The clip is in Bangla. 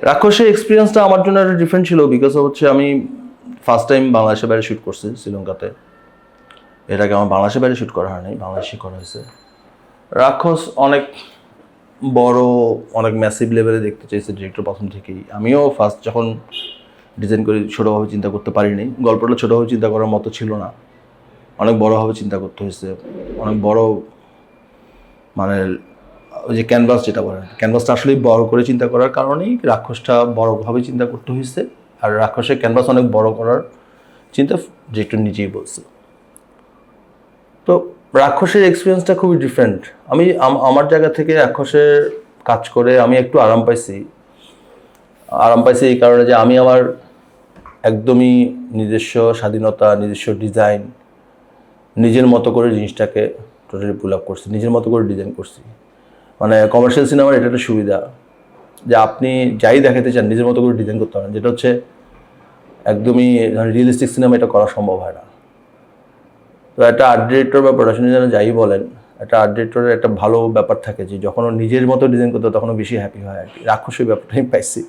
রাক্ষসের এক্সপিরিয়েন্সটা আমার জন্য একটা ডিফারেন্ট ছিল, বিকজ হচ্ছে আমি ফার্স্ট টাইম বাংলাদেশের বাইরে শ্যুট করছি শ্রীলঙ্কাতে। এর আগে আমার বাংলাদেশের বাইরে শ্যুট করা হয়নি, বাংলাদেশে করা হয়েছে। রাক্ষস অনেক বড়, অনেক ম্যাসিভ লেভেলে দেখতে চাইছে ডিরেক্টর প্রথম থেকেই। আমিও ফার্স্ট যখন ডিজাইন করি ছোটোভাবে চিন্তা করতে পারিনি, গল্পটা ছোটোভাবে চিন্তা করার মতো ছিল না, অনেক বড়োভাবে চিন্তা করতে হয়েছে। অনেক বড়, মানে ওই যে ক্যানভাস যেটা বলেন, ক্যানভাসটা আসলেই বড় করে চিন্তা করার কারণেই রাক্ষসটা বড়ভাবে চিন্তা করতে হয়েছে। আর রাক্ষসের ক্যানভাস অনেক বড় করার চিন্তা ডিরেক্টর নিজেই বলছে। তো রাক্ষসের এক্সপিরিয়েন্সটা খুবই ডিফারেন্ট। আমি আমার জায়গা থেকে রাক্ষসের কাজ করে আমি একটু আরাম পাইছি। এই কারণে যে আমি আমার একদমই নিজস্ব স্বাধীনতা, নিজস্ব ডিজাইন, নিজের মতো করে জিনিসটাকে টোটালি পুল আপ করছি, নিজের মতো করে ডিজাইন করছি। মানে কমার্শিয়াল সিনেমার এটা একটা সুবিধা যে আপনি যাই দেখাতে চান নিজের মতো করে ডিজাইন করতে পারেন, যেটা হচ্ছে একদমই রিয়েলিস্টিক সিনেমা এটা করা সম্ভব হয় না। তো একটা আর্ট ডিরেক্টর বা প্রোডাকশন ডিজাইনার যাই বলেন, একটা আর্ট ডিরেক্টরের একটা ভালো ব্যাপার থাকে যে যখন ও নিজের মতো ডিজাইন করতে তখন বেশি হ্যাপি হয় আর কি। রাক্ষসের ব্যাপারটাই পাইছি।